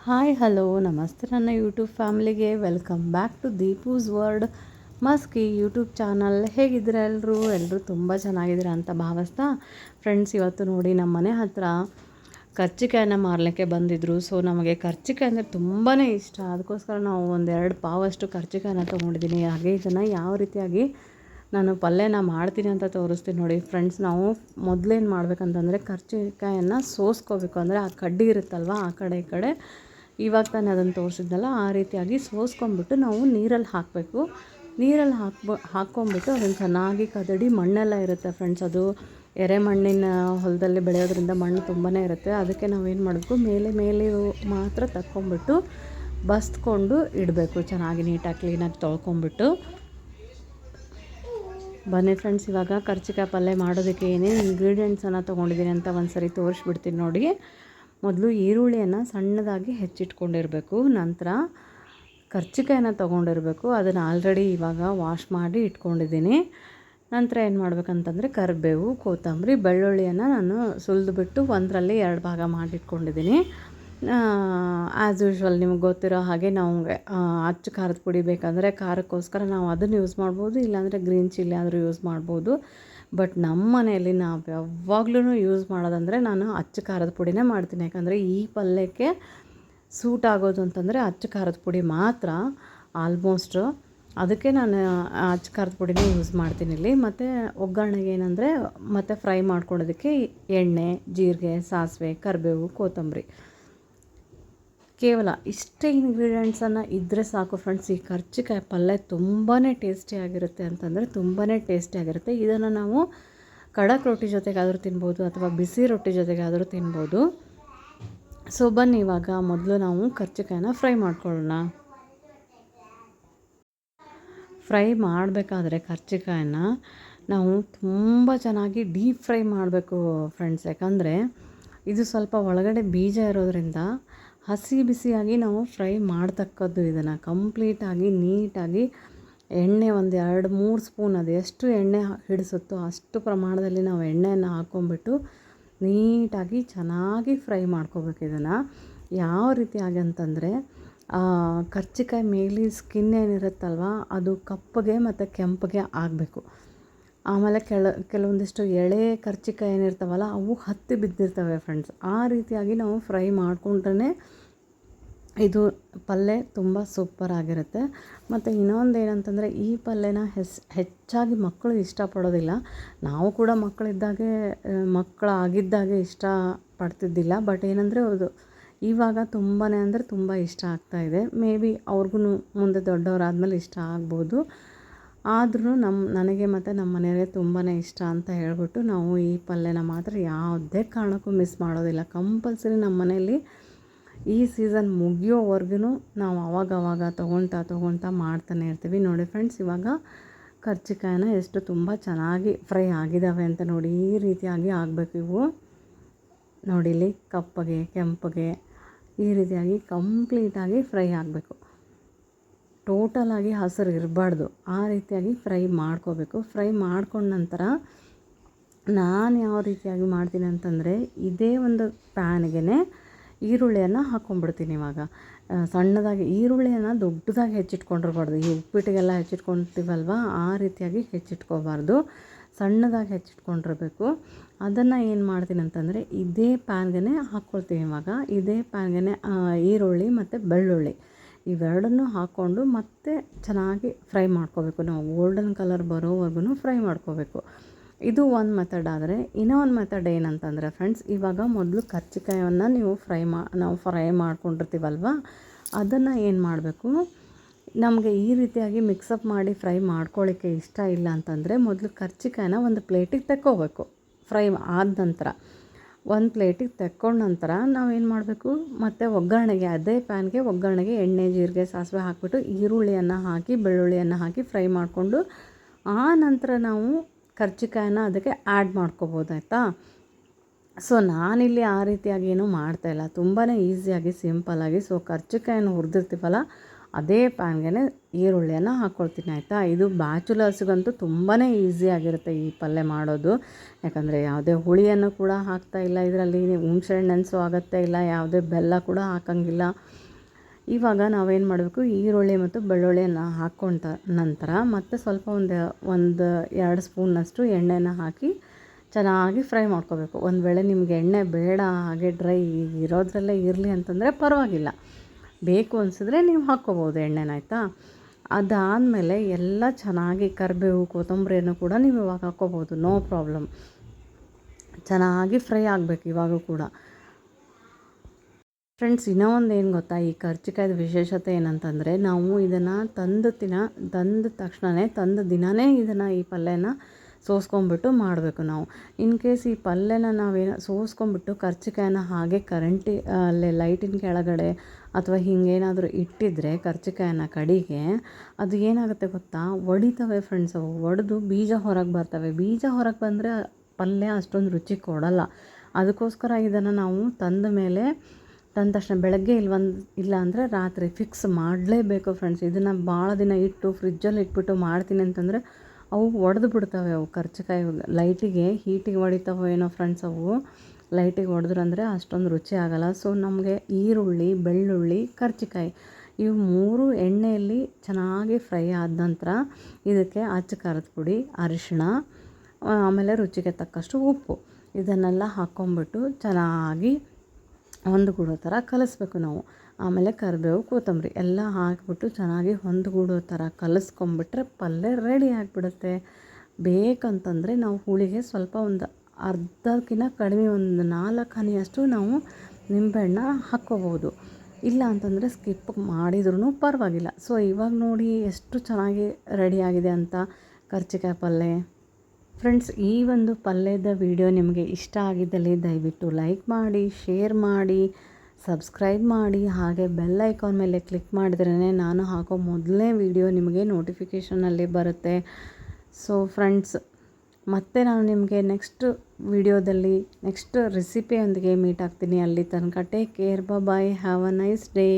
Hi hello ನಮಸ್ತೆ ನನ್ನ YouTube ಫ್ಯಾಮಿಲಿಗೆ welcome back to Deepu's world Maski YouTube channel. ಹೇಗಿದ್ದೀರಾ ಎಲ್ಲರೂ ತುಂಬ ಚೆನ್ನಾಗಿದ್ದೀರಾ ಅಂತ ಭಾವಿಸ್ತಾ ಫ್ರೆಂಡ್ಸ್, ಇವತ್ತು ನೋಡಿ ನಮ್ಮ ಮನೆ ಹತ್ತಿರ ಕರ್ಜಿಕಾಯನ್ನ ಮಾರಲಿಕ್ಕೆ ಬಂದಿದ್ದರು. ಸೊ ನಮಗೆ ಕರ್ಜಿಕಾಯಿ ಅಂದರೆ ತುಂಬಾ ಇಷ್ಟ. ಅದಕ್ಕೋಸ್ಕರ ನಾವು ಒಂದೆರಡು ಪಾವಷ್ಟು ಕರ್ಜಿಕಾಯನ್ನ ತೊಗೊಂಡಿದ್ದೀನಿ. ಹಾಗೆ ಇದನ್ನು ಯಾವ ರೀತಿಯಾಗಿ ನಾನು ಪಲ್ಯನ ಮಾಡ್ತೀನಿ ಅಂತ ತೋರಿಸ್ತೀನಿ ನೋಡಿ ಫ್ರೆಂಡ್ಸ್. ನಾವು ಮೊದಲೇನು ಮಾಡಬೇಕಂತಂದರೆ ಕರ್ಜಿಕಾಯನ್ನು ಸೋಸ್ಕೋಬೇಕು. ಅಂದರೆ ಆ ಕಡ್ಡಿ ಇರುತ್ತಲ್ವ, ಆ ಕಡೆ ಈ ಕಡೆ ಇವಾಗ ತಾನೇ ಅದನ್ನು ತೋರಿಸಿದ್ನಲ್ಲ ಆ ರೀತಿಯಾಗಿ ಸೋಸ್ಕೊಂಡ್ಬಿಟ್ಟು ನಾವು ನೀರಲ್ಲಿ ಹಾಕಬೇಕು. ನೀರಲ್ಲಿ ಹಾಕ್ಕೊಂಬಿಟ್ಟು ಅದನ್ನು ಚೆನ್ನಾಗಿ ಕದಡಿ, ಮಣ್ಣೆಲ್ಲ ಇರುತ್ತೆ ಫ್ರೆಂಡ್ಸ್, ಅದು ಎರೆಮಣ್ಣಿನ ಹೊಲದಲ್ಲಿ ಬೆಳೆಯೋದ್ರಿಂದ ಮಣ್ಣು ತುಂಬಾ ಇರುತ್ತೆ. ಅದಕ್ಕೆ ನಾವೇನು ಮಾಡಬೇಕು, ಮೇಲೆ ಮಾತ್ರ ತಕ್ಕೊಂಬಿಟ್ಟು ಬಸ್ಕೊಂಡು ಇಡಬೇಕು. ಚೆನ್ನಾಗಿ ನೀಟಾಗಿ ಕ್ಲೀನಾಗಿ ತೊಳ್ಕೊಂಬಿಟ್ಟು ಬನ್ನಿ ಫ್ರೆಂಡ್ಸ್, ಇವಾಗ ಕರ್ಜಿಕಾಯಿ ಪಲ್ಯ ಮಾಡೋದಕ್ಕೆ ಏನೇನು ಇಂಗ್ರೀಡಿಯೆಂಟ್ಸನ್ನು ತೊಗೊಂಡಿದ್ದೀನಿ ಅಂತ ಒಂದು ಸರಿ ತೋರಿಸ್ಬಿಡ್ತೀನಿ ನೋಡಿ. ಮೊದಲು ಈರುಳ್ಳಿಯನ್ನು ಸಣ್ಣದಾಗಿ ಹೆಚ್ಚಿಟ್ಕೊಂಡಿರಬೇಕು. ನಂತರ ಕರ್ಜಿಕಾಯಿನ ತೊಗೊಂಡಿರಬೇಕು. ಅದನ್ನು ಆಲ್ರೆಡಿ ಇವಾಗ ವಾಶ್ ಮಾಡಿ ಇಟ್ಕೊಂಡಿದ್ದೀನಿ. ನಂತರ ಏನು ಮಾಡಬೇಕಂತಂದರೆ ಕರಿಬೇವು, ಕೊತ್ತಂಬರಿ, ಬೆಳ್ಳುಳ್ಳಿಯನ್ನು ನಾನು ಸುಲಿದುಬಿಟ್ಟು ಒಂದರಲ್ಲಿ 2 ಭಾಗ ಮಾಡಿಟ್ಕೊಂಡಿದ್ದೀನಿ. ಆ್ಯಸ್ ಯೂಶ್ವಲ್ ನಿಮ್ಗೆ ಗೊತ್ತಿರೋ ಹಾಗೆ ನಮಗೆ ಅಚ್ಚ ಖಾರದ ಪುಡಿ ಬೇಕಂದರೆ ಖಾರಕ್ಕೋಸ್ಕರ ನಾವು ಅದನ್ನು ಯೂಸ್ ಮಾಡ್ಬೋದು, ಇಲ್ಲಾಂದರೆ ಗ್ರೀನ್ ಚಿಲ್ಲಿ ಆದರೂ ಯೂಸ್ ಮಾಡ್ಬೋದು. ಬಟ್ ನಮ್ಮ ಮನೆಯಲ್ಲಿ ನಾವು ಯಾವಾಗ್ಲೂ ಯೂಸ್ ಮಾಡೋದಂದರೆ ನಾನು ಅಚ್ಚ ಖಾರದ ಪುಡಿನೇ ಮಾಡ್ತೀನಿ. ಯಾಕಂದರೆ ಈ ಪಲ್ಯಕ್ಕೆ ಸೂಟ್ ಆಗೋದು ಅಂತಂದರೆ ಅಚ್ಚ ಖಾರದ ಪುಡಿ ಮಾತ್ರ ಆಲ್ಮೋಸ್ಟು. ಅದಕ್ಕೆ ನಾನು ಅಚ್ಚ ಖಾರದ ಪುಡಿನೇ ಯೂಸ್ ಮಾಡ್ತೀನಿ ಇಲ್ಲಿ. ಮತ್ತು ಒಗ್ಗರಣೆಗೆ ಏನಂದರೆ ಮತ್ತು ಫ್ರೈ ಮಾಡ್ಕೊಳ್ಳೋದಕ್ಕೆ ಎಣ್ಣೆ, ಜೀರಿಗೆ, ಸಾಸಿವೆ, ಕರಿಬೇವು, ಕೊತ್ತಂಬರಿ, ಕೇವಲ ಇಷ್ಟೇ ಇಂಗ್ರೀಡಿಯೆಂಟ್ಸನ್ನು ಇದ್ದರೆ ಸಾಕು ಫ್ರೆಂಡ್ಸ್. ಈ ಕರ್ಜಿಕಾಯಿ ಪಲ್ಯ ತುಂಬಾ ಟೇಸ್ಟಿಯಾಗಿರುತ್ತೆ ಅಂತಂದರೆ ತುಂಬಾ ಟೇಸ್ಟಿಯಾಗಿರುತ್ತೆ. ಇದನ್ನು ನಾವು ಖಡಕ್ ರೊಟ್ಟಿ ಜೊತೆಗಾದರೂ ತಿನ್ಬೋದು ಅಥವಾ ಬಿಸಿ ರೊಟ್ಟಿ ಜೊತೆಗಾದರೂ ತಿನ್ಬೋದು. ಸೊ ಬನ್ನಿ, ಇವಾಗ ಮೊದಲು ನಾವು ಕರ್ಜಿಕಾಯಿನ ಫ್ರೈ ಮಾಡ್ಕೊಳ್ಳೋಣ. ಫ್ರೈ ಮಾಡಬೇಕಾದ್ರೆ ಕರ್ಜಿಕಾಯಿನ ನಾವು ತುಂಬ ಚೆನ್ನಾಗಿ ಡೀಪ್ ಫ್ರೈ ಮಾಡಬೇಕು ಫ್ರೆಂಡ್ಸ್. ಯಾಕಂದರೆ ಇದು ಸ್ವಲ್ಪ ಒಳಗಡೆ ಬೀಜ ಇರೋದ್ರಿಂದ ಹಸಿ ಬಿಸಿಯಾಗಿ ನಾವು ಫ್ರೈ ಮಾಡ್ತಕ್ಕದ್ದು. ಇದನ್ನು ಕಂಪ್ಲೀಟಾಗಿ ನೀಟಾಗಿ ಎಣ್ಣೆ ಒಂದು 2-3 ಸ್ಪೂನ್, ಅದು ಎಷ್ಟು ಎಣ್ಣೆ ಹಿಡಿಸುತ್ತೋ ಅಷ್ಟು ಪ್ರಮಾಣದಲ್ಲಿ ನಾವು ಎಣ್ಣೆಯನ್ನು ಹಾಕ್ಕೊಂಬಿಟ್ಟು ನೀಟಾಗಿ ಚೆನ್ನಾಗಿ ಫ್ರೈ ಮಾಡ್ಕೋಬೇಕು. ಇದನ್ನು ಯಾವ ರೀತಿಯಾಗಿ ಅಂತಂದರೆ ಕರ್ಜಿಕಾಯಿ ಮೇಲಿ ಸ್ಕಿನ್ ಏನಿರುತ್ತಲ್ವ ಅದು ಕಪ್ಪಗೆ ಮತ್ತು ಕೆಂಪಗೆ ಆಗಬೇಕು. ಆಮೇಲೆ ಕೆಲವೊಂದಿಷ್ಟು ಎಳೆ ಕರ್ಜಿಕಾಯಿ ಏನಿರ್ತಾವಲ್ಲ ಅವು ಹತ್ತಿ ಬಿದ್ದಿರ್ತವೆ ಫ್ರೆಂಡ್ಸ್. ಆ ರೀತಿಯಾಗಿ ನಾವು ಫ್ರೈ ಮಾಡಿಕೊಂಡ್ರೆ ಇದು ಪಲ್ಯ ತುಂಬ ಸೂಪರಾಗಿರುತ್ತೆ. ಮತ್ತು ಇನ್ನೊಂದು ಏನಂತಂದರೆ ಈ ಪಲ್ಯನ ಹೆಚ್ಚಾಗಿ ಮಕ್ಕಳು ಇಷ್ಟಪಡೋದಿಲ್ಲ. ನಾವು ಕೂಡ ಮಕ್ಕಳಾಗಿದ್ದಾಗೆ ಇಷ್ಟಪಡ್ತಿದ್ದಿಲ್ಲ. ಬಟ್ ಏನಂದರೆ ಅದು ಇವಾಗ ತುಂಬಾ ಅಂದರೆ ತುಂಬ ಇಷ್ಟ ಆಗ್ತಾಯಿದೆ. ಮೇ ಬಿ ಅವ್ರಿಗೂ ಮುಂದೆ ದೊಡ್ಡವರಾದ್ಮೇಲೆ ಇಷ್ಟ ಆಗ್ಬೋದು. ಆದ್ರೂ ನನಗೆ ಮತ್ತು ನಮ್ಮ ಮನೆಯವರಿಗೆ ತುಂಬಾ ಇಷ್ಟ ಅಂತ ಹೇಳ್ಬಿಟ್ಟು ನಾವು ಈ ಪಲ್ಯನ ಮಾತ್ರ ಯಾವುದೇ ಕಾರಣಕ್ಕೂ ಮಿಸ್ ಮಾಡೋದಿಲ್ಲ. ಕಂಪಲ್ಸರಿ ನಮ್ಮ ಮನೆಯಲ್ಲಿ ಈ ಸೀಸನ್ ಮುಗಿಯೋವರೆಗೂ ನಾವು ಅವಾಗವಾಗ ತೊಗೊಳ್ತಾ ಮಾಡ್ತಾನೆ ಇರ್ತೀವಿ. ನೋಡಿ ಫ್ರೆಂಡ್ಸ್, ಇವಾಗ ಕರ್ಜಿಕಾಯಿನ ಎಷ್ಟು ತುಂಬ ಚೆನ್ನಾಗಿ ಫ್ರೈ ಆಗಿದ್ದಾವೆ ಅಂತ ನೋಡಿ. ಈ ರೀತಿಯಾಗಿ ಆಗಬೇಕು ಇವು. ನೋಡಿ ಇಲ್ಲಿ ಕಪ್ಪಗೆ ಕೆಂಪಗೆ ಈ ರೀತಿಯಾಗಿ ಕಂಪ್ಲೀಟಾಗಿ ಫ್ರೈ ಆಗಬೇಕು. ಟೋಟಲಾಗಿ ಹಸಿರು ಇರಬಾರ್ದು, ಆ ರೀತಿಯಾಗಿ ಫ್ರೈ ಮಾಡ್ಕೋಬೇಕು. ಫ್ರೈ ಮಾಡ್ಕೊಂಡ ನಂತರ ನಾನು ಯಾವ ರೀತಿಯಾಗಿ ಮಾಡ್ತೀನಿ ಅಂತಂದರೆ ಇದೇ ಒಂದು ಪ್ಯಾನ್ಗೆ ಈರುಳ್ಳಿಯನ್ನು ಹಾಕ್ಕೊಂಡ್ಬಿಡ್ತೀನಿ. ಇವಾಗ ಸಣ್ಣದಾಗಿ ಈರುಳ್ಳಿಯನ್ನು ದೊಡ್ಡದಾಗಿ ಹೆಚ್ಚಿಟ್ಕೊಂಡಿರ್ಬಾರ್ದು. ಈ ಉಪ್ಪಿಟ್ಟಿಗೆಲ್ಲ ಹೆಚ್ಚಿಟ್ಕೊಳ್ತೀವಲ್ವ ಆ ರೀತಿಯಾಗಿ ಹೆಚ್ಚಿಟ್ಕೋಬಾರ್ದು, ಸಣ್ಣದಾಗಿ ಹೆಚ್ಚಿಟ್ಕೊಂಡಿರ್ಬೇಕು. ಅದನ್ನು ಏನು ಮಾಡ್ತೀನಿ ಅಂತಂದರೆ ಇದೇ ಪ್ಯಾನ್ಗೆ ಹಾಕ್ಕೊಳ್ತೀನಿ. ಇವಾಗ ಇದೇ ಪ್ಯಾನ್ಗೆ ಈರುಳ್ಳಿ ಮತ್ತು ಬೆಳ್ಳುಳ್ಳಿ ಇವೆರಡನ್ನೂ ಹಾಕ್ಕೊಂಡು ಮತ್ತೆ ಚೆನ್ನಾಗಿ ಫ್ರೈ ಮಾಡ್ಕೋಬೇಕು. ನಾವು ಗೋಲ್ಡನ್ ಕಲರ್ ಬರೋವರೆಗೂ ಫ್ರೈ ಮಾಡ್ಕೋಬೇಕು. ಇದು ಒಂದು ಮೆಥಡ್. ಆದರೆ ಇನ್ನೂ ಒಂದು ಮೆಥಡ್ ಏನಂತಂದರೆ ಫ್ರೆಂಡ್ಸ್, ಇವಾಗ ಮೊದಲು ಕರ್ಜಿಕಾಯನ್ನು ನಾವು ಫ್ರೈ ಮಾಡ್ಕೊಂಡಿರ್ತೀವಲ್ವ ಅದನ್ನು ಏನು ಮಾಡಬೇಕು, ನಮಗೆ ಈ ರೀತಿಯಾಗಿ ಮಿಕ್ಸಪ್ ಮಾಡಿ ಫ್ರೈ ಮಾಡ್ಕೊಳ್ಳಿಕ್ಕೆ ಇಷ್ಟ ಇಲ್ಲ ಅಂತಂದರೆ ಮೊದಲು ಕರ್ಜಿಕಾಯಿನ ಒಂದು ಪ್ಲೇಟಿಗೆ ತಕ್ಕೋಬೇಕು. ಫ್ರೈ ಆದ ನಂತರ ಒಂದು ಪ್ಲೇಟಿಗೆ ತಕ್ಕೊಂಡ ನಂತರ ನಾವೇನು ಮಾಡಬೇಕು, ಮತ್ತು ಒಗ್ಗರಣೆಗೆ ಅದೇ ಪ್ಯಾನ್ಗೆ ಒಗ್ಗರಣೆಗೆ ಎಣ್ಣೆ, ಜೀರಿಗೆ, ಸಾಸಿವೆ ಹಾಕಿಬಿಟ್ಟು ಈರುಳ್ಳಿಯನ್ನು ಹಾಕಿ ಬೆಳ್ಳುಳ್ಳಿಯನ್ನು ಹಾಕಿ ಫ್ರೈ ಮಾಡಿಕೊಂಡು ಆ ನಂತರ ನಾವು ಕರ್ಜಿಕಾಯಿನ ಅದಕ್ಕೆ ಆ್ಯಡ್ ಮಾಡ್ಕೋಬೋದಾಯ್ತಾ. ಸೊ ನಾನಿಲ್ಲಿ ಆ ರೀತಿಯಾಗಿ ಏನೂ ಮಾಡ್ತಾಯಿಲ್ಲ, ತುಂಬಾ ಈಸಿಯಾಗಿ ಸಿಂಪಲ್ಲಾಗಿ. ಸೊ ಕರ್ಜಿಕಾಯನ್ನು ಹುರಿದಿರ್ತೀವಲ್ಲ ಅದೇ ಪ್ಯಾನ್ಗೆ ಈರುಳ್ಳಿಯನ್ನು ಹಾಕ್ಕೊಳ್ತೀನಿ ಆಯಿತಾ. ಇದು ಬ್ಯಾಚುಲರ್ಸ್ಗಂತೂ ತುಂಬಾ ಈಸಿಯಾಗಿರುತ್ತೆ ಈ ಪಲ್ಯ ಮಾಡೋದು. ಯಾಕಂದರೆ ಯಾವುದೇ ಹುಳಿಯನ್ನು ಕೂಡ ಹಾಕ್ತಾಯಿಲ್ಲ ಇದರಲ್ಲಿ, ಹುಣಸೆಹಣ್ಣು ನೆನೆಸೋ ಅಗತ್ಯ ಇಲ್ಲ, ಯಾವುದೇ ಬೆಲ್ಲ ಕೂಡ ಹಾಕೋಂಗಿಲ್ಲ. ಇವಾಗ ನಾವೇನು ಮಾಡಬೇಕು, ಈರುಳ್ಳಿ ಮತ್ತು ಬೆಳ್ಳುಳ್ಳಿಯನ್ನು ಹಾಕ್ಕೊಂಡ ನಂತರ ಮತ್ತೆ ಸ್ವಲ್ಪ ಒಂದು 2 ಸ್ಪೂನ್ನಷ್ಟು ಎಣ್ಣೆನ ಹಾಕಿ ಚೆನ್ನಾಗಿ ಫ್ರೈ ಮಾಡ್ಕೋಬೇಕು. ಒಂದು ವೇಳೆ ನಿಮಗೆ ಎಣ್ಣೆ ಬೇಡ, ಹಾಗೆ ಡ್ರೈ ಇರೋದ್ರಲ್ಲೇ ಇರಲಿ ಅಂತಂದರೆ ಪರವಾಗಿಲ್ಲ, ಬೇಕು ಅನಿಸಿದ್ರೆ ನೀವು ಹಾಕ್ಕೋಬೋದು ಎಣ್ಣೆನ ಆಯಿತಾ. ಅದಾದಮೇಲೆ ಎಲ್ಲ ಚೆನ್ನಾಗಿ ಕರಿಬೇವು ಕೊತ್ತಂಬರಿಯನ್ನು ಕೂಡ ನೀವು ಇವಾಗ ಹಾಕ್ಕೋಬೋದು, ನೋ ಪ್ರಾಬ್ಲಮ್. ಚೆನ್ನಾಗಿ ಫ್ರೈ ಆಗಬೇಕು ಇವಾಗೂ ಕೂಡ. ಫ್ರೆಂಡ್ಸ್, ಇನ್ನೂ ಒಂದು ಏನು ಗೊತ್ತಾ, ಈ ಕರ್ಜಿಕಾಯ್ದು ವಿಶೇಷತೆ ಏನಂತಂದರೆ, ನಾವು ಇದನ್ನು ತಂದ ತಕ್ಷಣವೇ ದಿನವೇ ಈ ಪಲ್ಯನ ಸೋಸ್ಕೊಂಬಿಟ್ಟು ಮಾಡಬೇಕು ನಾವು. ಇನ್ ಕೇಸ್ ಈ ಪಲ್ಯನ ನಾವೇನು ಸೋಸ್ಕೊಂಬಿಟ್ಟು ಕರ್ಜಿಕಾಯನ್ನ ಹಾಗೆ ಅಲ್ಲೇ ಲೈಟಿನ ಕೆಳಗಡೆ ಅಥವಾ ಹಿಂಗೇನಾದರೂ ಇಟ್ಟಿದ್ರೆ ಕರ್ಜಿಕಾಯನ್ನ ಕಡೆಗೆ, ಅದು ಏನಾಗುತ್ತೆ ಗೊತ್ತಾ, ಒಡಿತವೆ ಫ್ರೆಂಡ್ಸ್. ಅವು ಒಡೆದು ಬೀಜ ಹೊರಗೆ ಬರ್ತವೆ. ಬೀಜ ಹೊರಗೆ ಬಂದರೆ ಪಲ್ಯ ಅಷ್ಟೊಂದು ರುಚಿ ಕೊಡಲ್ಲ. ಅದಕ್ಕೋಸ್ಕರ ಇದನ್ನು ನಾವು ತಂದ ತಕ್ಷಣ ಬೆಳಗ್ಗೆ ಇಲ್ಲ ಅಂದರೆ ರಾತ್ರಿ ಫಿಕ್ಸ್ ಮಾಡಲೇಬೇಕು ಫ್ರೆಂಡ್ಸ್. ಇದನ್ನು ಭಾಳ ದಿನ ಇಟ್ಟು ಫ್ರಿಜ್ಜಲ್ಲಿ ಇಟ್ಬಿಟ್ಟು ಮಾಡ್ತೀನಿ ಅಂತಂದರೆ ಅವು ಒಡೆದು ಬಿಡ್ತವೆ. ಅವು ಕರ್ಜಿಕಾಯಿ ಲೈಟಿಗೆ ಹೀಟಿಗೆ ಹೊಡಿತಾವೋ ಏನೋ ಫ್ರೆಂಡ್ಸ್, ಅವು ಲೈಟಿಗೆ ಹೊಡೆದ್ರಂದರೆ ಅಷ್ಟೊಂದು ರುಚಿ ಆಗೋಲ್ಲ. ಸೊ ನಮಗೆ ಈರುಳ್ಳಿ, ಬೆಳ್ಳುಳ್ಳಿ, ಕರ್ಜಿಕಾಯಿ ಇವು 3 ಎಣ್ಣೆಯಲ್ಲಿ ಚೆನ್ನಾಗಿ ಫ್ರೈ ಆದ ನಂತರ ಇದಕ್ಕೆ ಅಚ್ಚ ಖಾರದ ಪುಡಿ, ಅರಿಶಿಣ, ಆಮೇಲೆ ರುಚಿಗೆ ತಕ್ಕಷ್ಟು ಉಪ್ಪು ಇದನ್ನೆಲ್ಲ ಹಾಕ್ಕೊಂಬಿಟ್ಟು ಚೆನ್ನಾಗಿ ಹೊಂದ್ಗೂಡೋ ಥರ ಕಲಿಸ್ಬೇಕು ನಾವು. ಆಮೇಲೆ ಕರಿಬೇವು, ಕೊತ್ತಂಬರಿ ಎಲ್ಲ ಹಾಕಿಬಿಟ್ಟು ಚೆನ್ನಾಗಿ ಹೊಂದ್ಗೂಡೋ ಥರ ಕಲಿಸ್ಕೊಂಬಿಟ್ರೆ ಪಲ್ಯ ರೆಡಿ ಆಗಿಬಿಡುತ್ತೆ. ಬೇಕಂತಂದರೆ ನಾವು ಹುಳಿಗೆ ಸ್ವಲ್ಪ ಒಂದು ಅರ್ಧಕ್ಕಿಂತ ಕಡಿಮೆ ಒಂದು 4 ಹನಿಯಷ್ಟು ನಾವು ನಿಂಬೆಹಣ್ಣ ಹಾಕ್ಕೋಬೋದು. ಇಲ್ಲ ಅಂತಂದರೆ ಸ್ಕಿಪ್ ಮಾಡಿದ್ರೂ ಪರವಾಗಿಲ್ಲ. ಸೊ ಇವಾಗ ನೋಡಿ ಎಷ್ಟು ಚೆನ್ನಾಗಿ ರೆಡಿಯಾಗಿದೆ ಅಂತ ಕರ್ಜಿಕಾಯಿ ಪಲ್ಯ. ಫ್ರೆಂಡ್ಸ್, ಈ ಒಂದು ಪಲ್ಯದ ವಿಡಿಯೋ ನಿಮಗೆ ಇಷ್ಟ ಆಗಿದ್ದಲ್ಲಿ ದಯವಿಟ್ಟು ಲೈಕ್ ಮಾಡಿ, ಶೇರ್ ಮಾಡಿ, ಸಬ್ಸ್ಕ್ರೈಬ್ ಮಾಡಿ, ಹಾಗೆ ಬೆಲ್ ಐಕಾನ್ ಮೇಲೆ ಕ್ಲಿಕ್ ಮಾಡಿದ್ರೇ ನಾನು ಹಾಕೋ ಮೊದಲನೇ ವಿಡಿಯೋ ನಿಮಗೆ ನೋಟಿಫಿಕೇಷನಲ್ಲಿ ಬರುತ್ತೆ. ಸೊ ಫ್ರೆಂಡ್ಸ್, ಮತ್ತೆ ನಾನು ನಿಮಗೆ ನೆಕ್ಸ್ಟ್ ವಿಡಿಯೋದಲ್ಲಿ ನೆಕ್ಸ್ಟ್ ರೆಸಿಪಿಯೊಂದಿಗೆ ಮೀಟ್ ಆಗ್ತೀನಿ. ಅಲ್ಲಿ ತನಕ take care, bye, have a nice day.